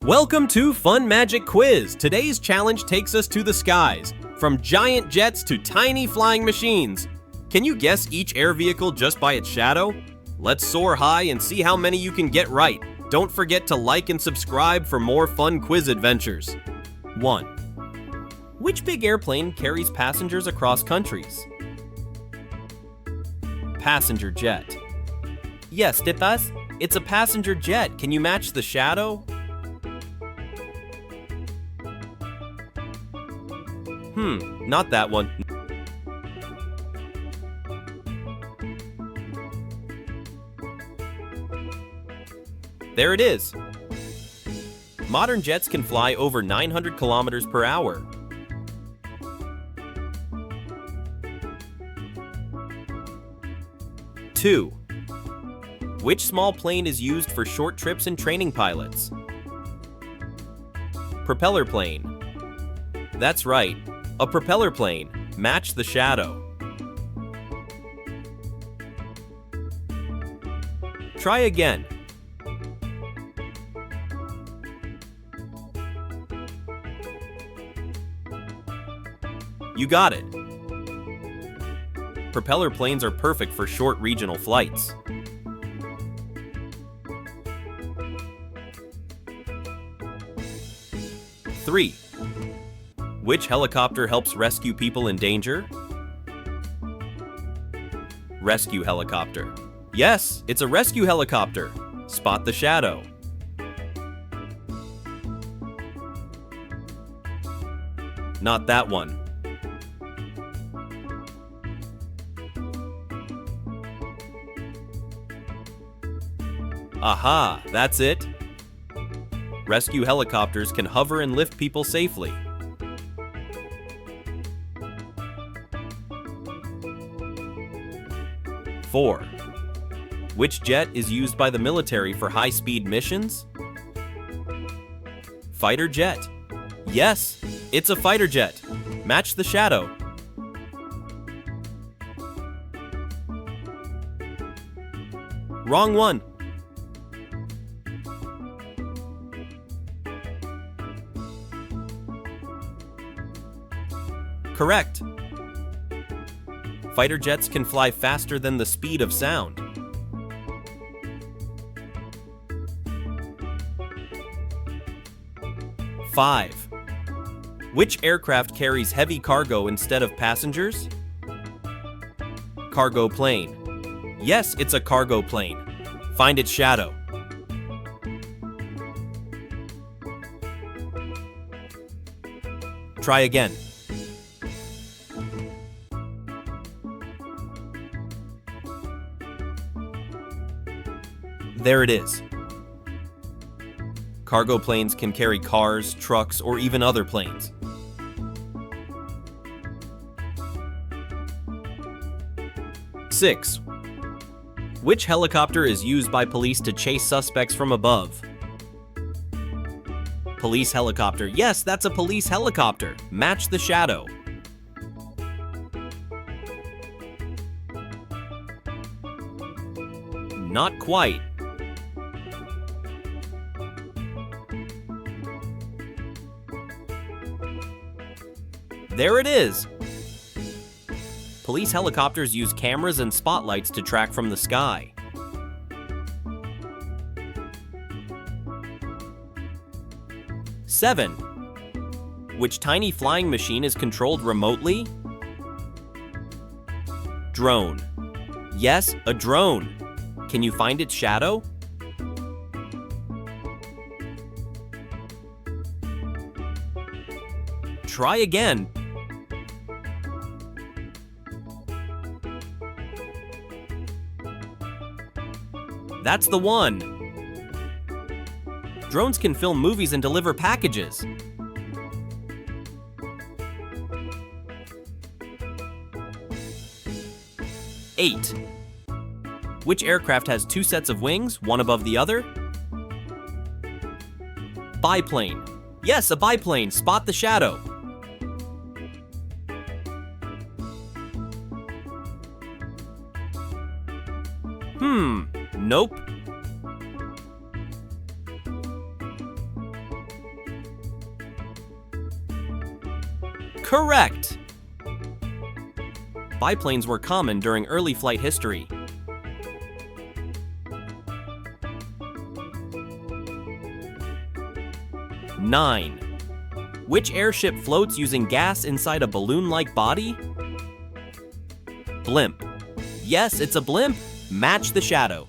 Welcome to Fun Magic Quiz. Today's challenge takes us to the skies, from giant jets to tiny flying machines. Can you guess each air vehicle just by its shadow? Let's soar high and see how many you can get right. Don't forget to like and subscribe for more fun quiz adventures. 1. Which big airplane carries passengers across countries? Passenger jet. Yes, ¿de pas? It's a passenger jet. Can you match the shadow? Not that one. There it is. Modern jets can fly over 900 kilometers per hour. Two. Which small plane is used for short trips and training pilots? Propeller plane. That's right. A propeller plane. Match the shadow. Try again. You got it. Propeller planes are perfect for short regional flights. Three. Which helicopter helps rescue people in danger? Rescue helicopter. Yes, it's a rescue helicopter. Spot the shadow. Not that one. Aha, that's it. Rescue helicopters can hover and lift people safely. 4. Which jet is used by the military for high-speed missions? Fighter jet. Yes, it's a fighter jet. Match the shadow. Wrong one. Correct. Fighter jets can fly faster than the speed of sound. Five. Which aircraft carries heavy cargo instead of passengers? Cargo plane. Yes, it's a cargo plane. Find its shadow. Try again. There it is. Cargo planes can carry cars, trucks, or even other planes. Six. Which helicopter is used by police to chase suspects from above? Police helicopter. Yes, that's a police helicopter. Match the shadow. Not quite. There it is! Police helicopters use cameras and spotlights to track from the sky. Seven. Which tiny flying machine is controlled remotely? Drone. Yes, a drone. Can you find its shadow? Try again. That's the one. Drones can film movies and deliver packages. 8. Which aircraft has two sets of wings, one above the other? Biplane. Yes, a biplane. Spot the shadow. Nope. Correct! Biplanes were common during early flight history. Nine. Which airship floats using gas inside a balloon-like body? Blimp. Yes, it's a blimp. Match the shadow.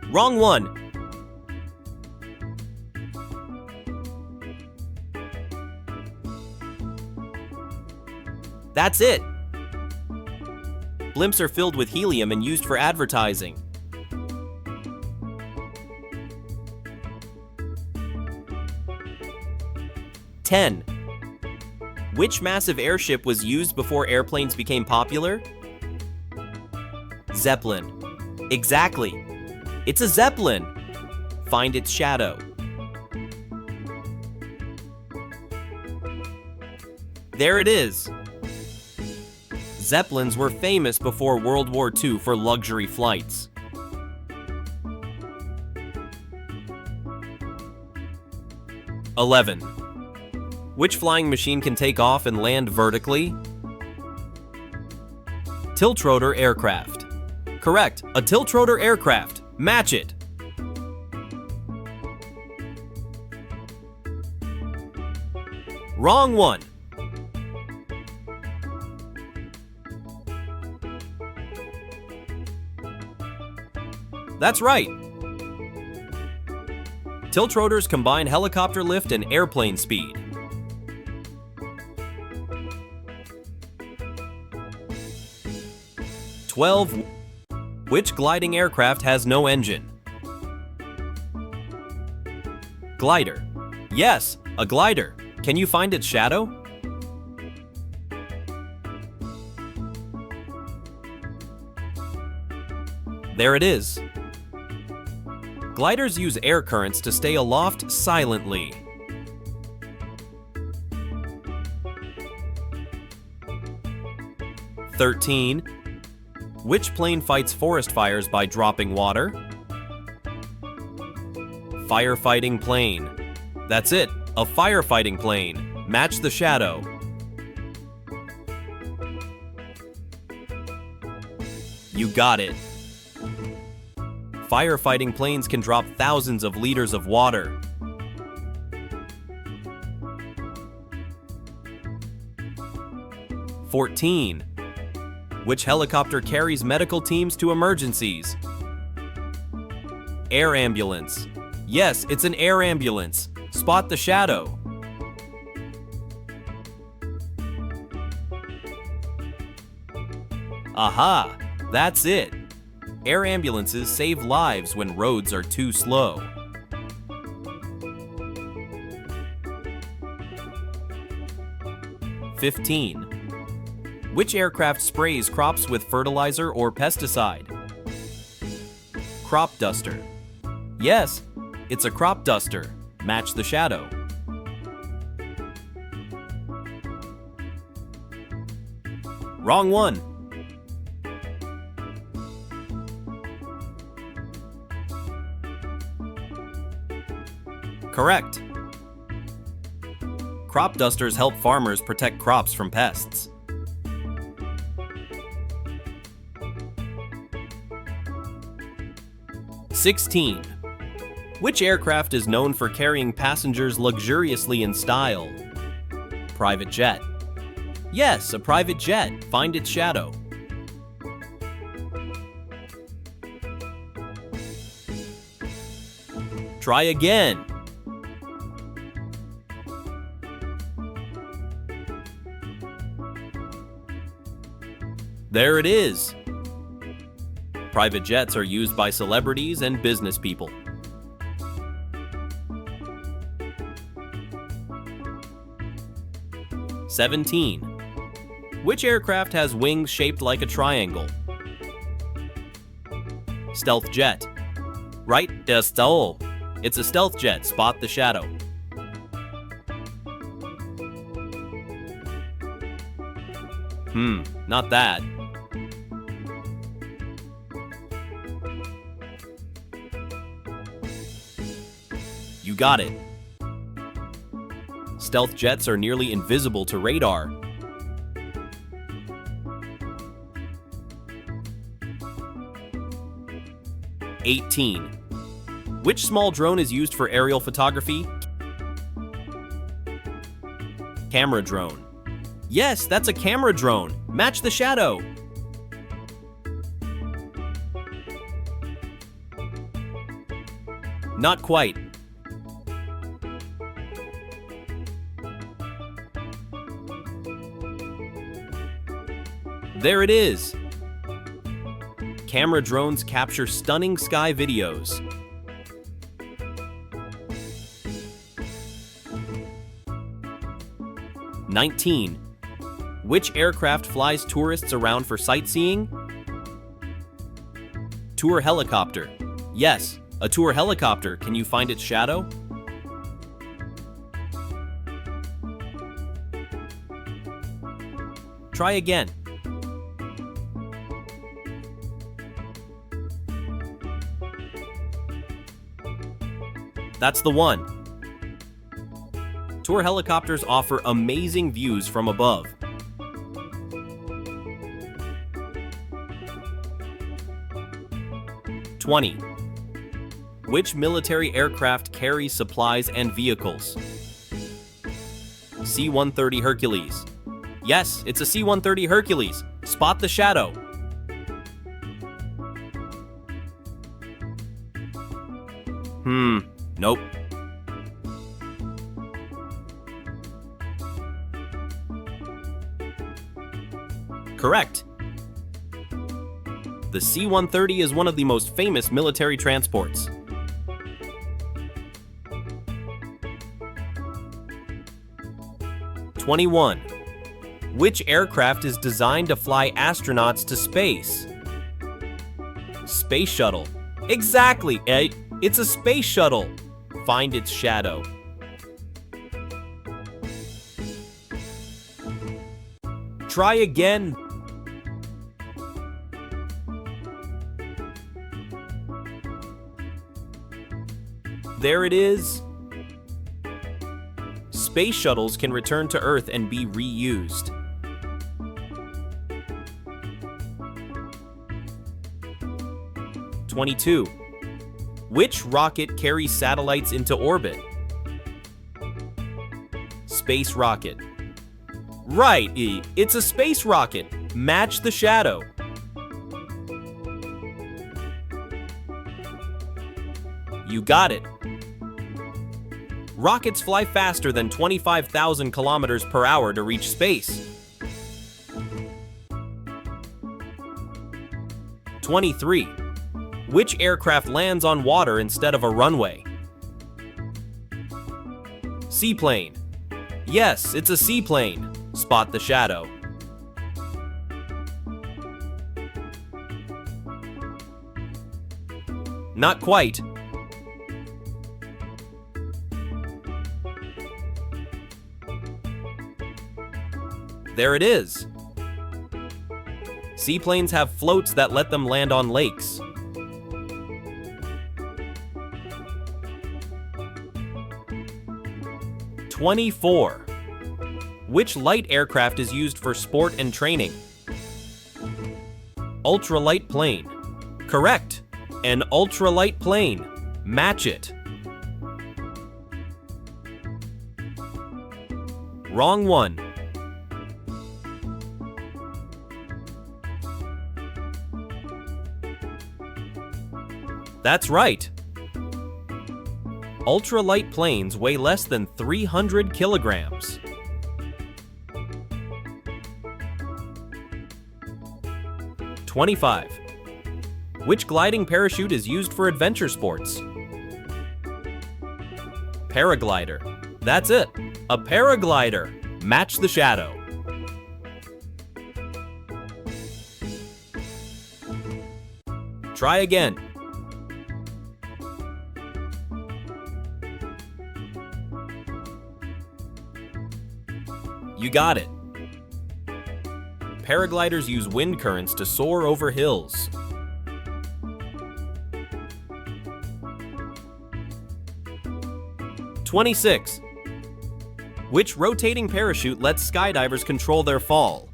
Wrong one. That's it. Blimps are filled with helium and used for advertising. Ten. Which massive airship was used before airplanes became popular? Zeppelin. Exactly. It's a Zeppelin. Find its shadow. There it is. Zeppelins were famous before World War II for luxury flights. (11) Which flying machine can take off and land vertically? Tiltrotor aircraft. Correct, a tiltrotor aircraft. Match it. Wrong one. That's right. Tiltrotors combine helicopter lift and airplane speed. (12) Which gliding aircraft has no engine? Glider. Yes, a glider. Can you find its shadow? There it is. Gliders use air currents to stay aloft silently. (13) Which plane fights forest fires by dropping water? Firefighting plane. That's it, a firefighting plane. Match the shadow. You got it. Firefighting planes can drop thousands of liters of water. (14) Which helicopter carries medical teams to emergencies? Air ambulance. Yes, it's an air ambulance. Spot the shadow. Aha! That's it. Air ambulances save lives when roads are too slow. (15) Which aircraft sprays crops with fertilizer or pesticide? Crop duster. Yes, it's a crop duster. Match the shadow. Wrong one. Correct. Crop dusters help farmers protect crops from pests. (16) Which aircraft is known for carrying passengers luxuriously in style? Private jet. Yes, a private jet. Find its shadow. Try again. There it is. Private jets are used by celebrities and business people. (17) Which aircraft has wings shaped like a triangle? Stealth jet. Right, der Stealth. It's a stealth jet. Spot the shadow. Not that. got it. Stealth jets are nearly invisible to radar. (18) Which small drone is used for aerial photography? Camera drone. Yes, that's a camera drone. Match the shadow. Not quite. There it is. Camera drones capture stunning sky videos. (19) Which aircraft flies tourists around for sightseeing? Tour helicopter. Yes, a tour helicopter. Can you find its shadow? Try again. That's the one. Tour helicopters offer amazing views from above. (20) Which military aircraft carries supplies and vehicles? C-130 Hercules. Yes, it's a C-130 Hercules. Spot the shadow. Nope. Correct. The C-130 is one of the most famous military transports. (21) Which aircraft is designed to fly astronauts to space? Space shuttle. Exactly, it's a space shuttle. Find its shadow. Try again. There it is. Space shuttles can return to Earth and be reused. (22) Which rocket carries satellites into orbit? Space rocket. Right, it's a space rocket. Match the shadow. You got it. Rockets fly faster than 25,000 kilometers per hour to reach space. 23. Which aircraft lands on water instead of a runway? Seaplane. Yes, it's a seaplane. Spot the shadow. Not quite. There it is. Seaplanes have floats that let them land on lakes. (24) Which light aircraft is used for sport and training? Ultralight plane. Correct. An ultralight plane. Match it. Wrong one. That's right. Ultralight planes weigh less than 300 kilograms. (25) Which gliding parachute is used for adventure sports? Paraglider. That's it. A paraglider. Match the shadow. Try again. You got it. Paragliders use wind currents to soar over hills. 26. Which rotating parachute lets skydivers control their fall?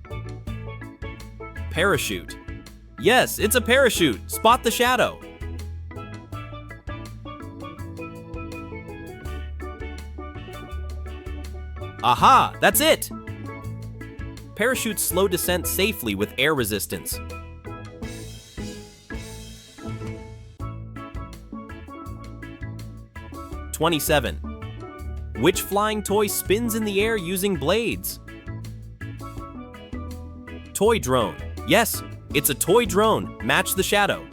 Parachute. Yes, it's a parachute. Spot the shadow. Aha, that's it! Parachutes slow descent safely with air resistance. (27) Which flying toy spins in the air using blades? Toy drone. Yes, it's a toy drone. Match the shadow.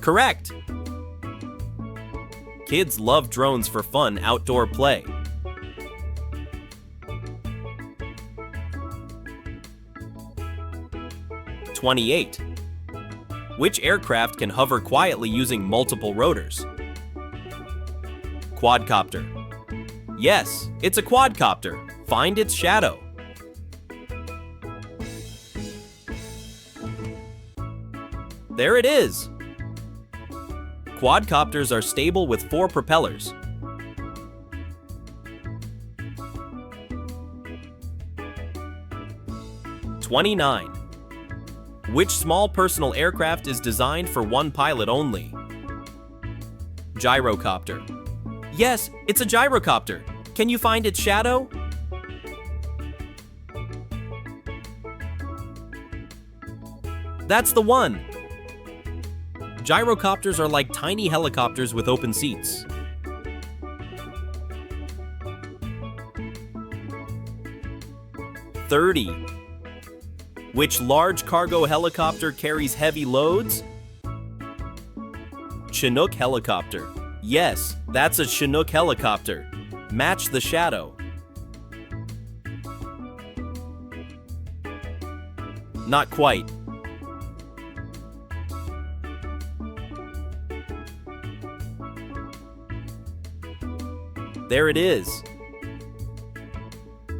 Correct! Kids love drones for fun outdoor play. (28) Which aircraft can hover quietly using multiple rotors? Quadcopter. Yes, it's a quadcopter. Find its shadow. There it is! Quadcopters are stable with 4 propellers. (29) Which small personal aircraft is designed for one pilot only? Gyrocopter. Yes, it's a gyrocopter. Can you find its shadow? That's the one! Gyrocopters are like tiny helicopters with open seats. (30) Which large cargo helicopter carries heavy loads? Chinook helicopter. Yes, that's a Chinook helicopter. Match the shadow. Not quite. There it is.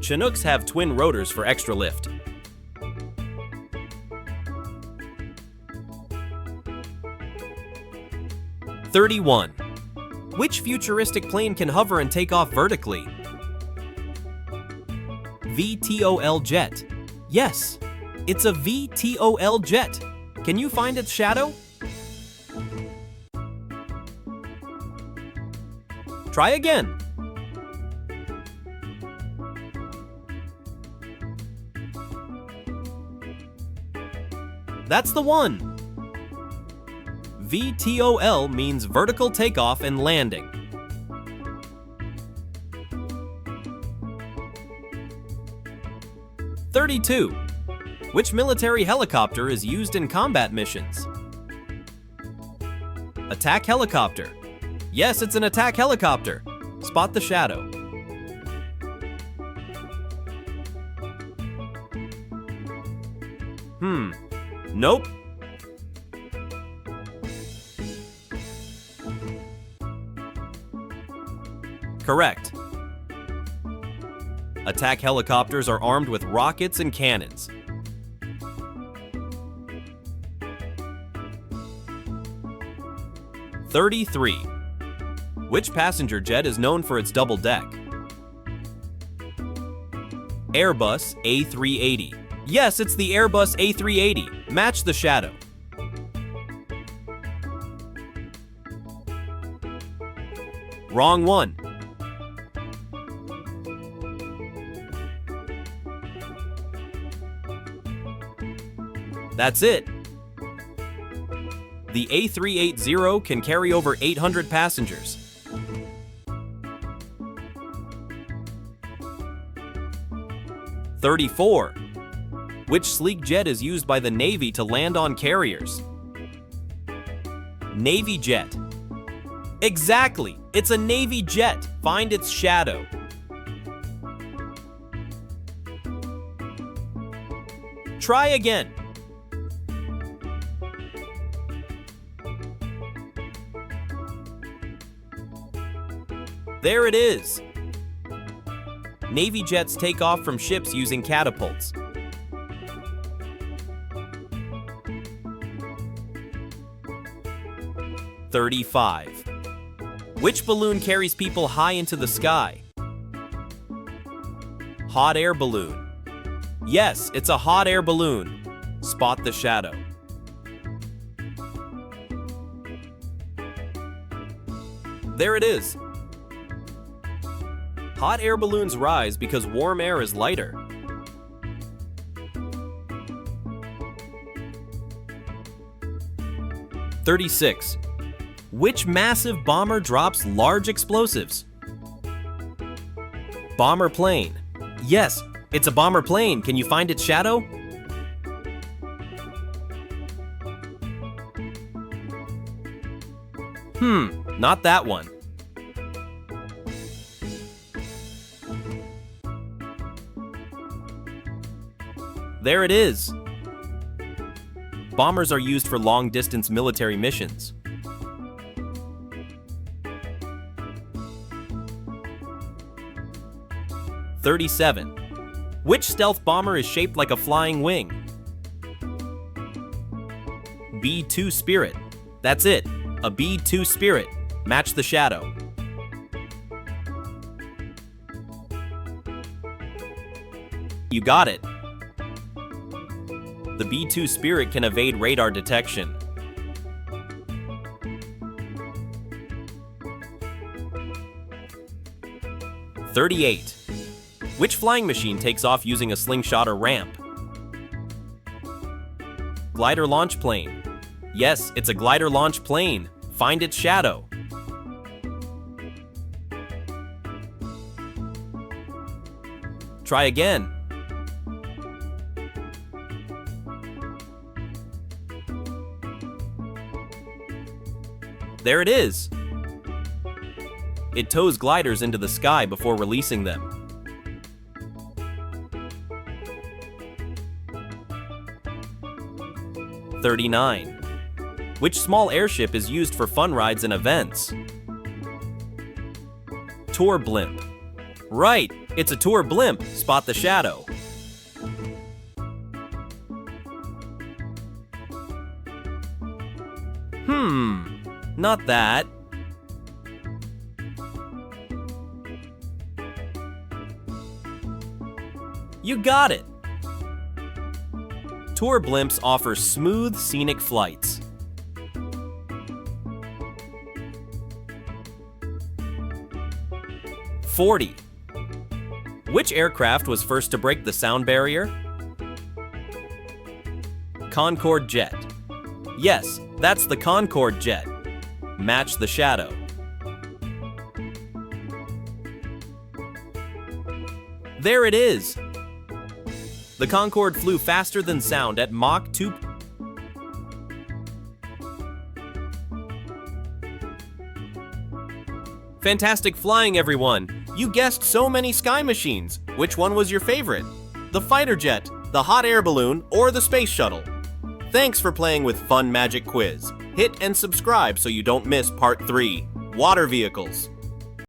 Chinooks have twin rotors for extra lift. (31) Which futuristic plane can hover and take off vertically? VTOL jet. Yes, it's a VTOL jet. Can you find its shadow? Try again. That's the one! VTOL means vertical takeoff and landing. (32) Which military helicopter is used in combat missions? Attack helicopter. Yes, it's an attack helicopter. Spot the shadow. Nope. Correct. Attack helicopters are armed with rockets and cannons. (33) Which passenger jet is known for its double deck? Airbus A380. Yes, it's the Airbus A380. Match the shadow. Wrong one. That's it. The A380 can carry over 800 passengers. (34) Which sleek jet is used by the Navy to land on carriers? Navy jet. Exactly! It's a Navy jet. Find its shadow. Try again. There it is. Navy jets take off from ships using catapults. 35. Which balloon carries people high into the sky? Hot air balloon. Yes, it's a hot air balloon. Spot the shadow. There it is. Hot air balloons rise because warm air is lighter. "36. Which massive bomber drops large explosives? Bomber plane. Yes, it's a bomber plane. Can you find its shadow? Not that one. There it is. Bombers are used for long-distance military missions. "37. Which stealth bomber is shaped like a flying wing? B-2 Spirit. That's it, a B-2 Spirit. Match the shadow. You got it. The B-2 Spirit can evade radar detection. "38. Which flying machine takes off using a slingshot or ramp? Glider launch plane. Yes, it's a glider launch plane. Find its shadow. Try again. There it is. It tows gliders into the sky before releasing them. "39. Which small airship is used for fun rides and events? Tour blimp. Right, it's a tour blimp. Spot the shadow. Not that. You got it. Tour blimps offer smooth, scenic flights. "40. Which aircraft was first to break the sound barrier? Concorde jet. Yes, that's the Concorde jet. Match the shadow. There it is. The Concorde flew faster than sound at Mach 2. Fantastic flying, everyone! You guessed so many sky machines. Which one was your favorite? The fighter jet, the hot air balloon, or the space shuttle? Thanks for playing with Fun Magic Quiz. Hit and subscribe so you don't miss part 3, Water Vehicles.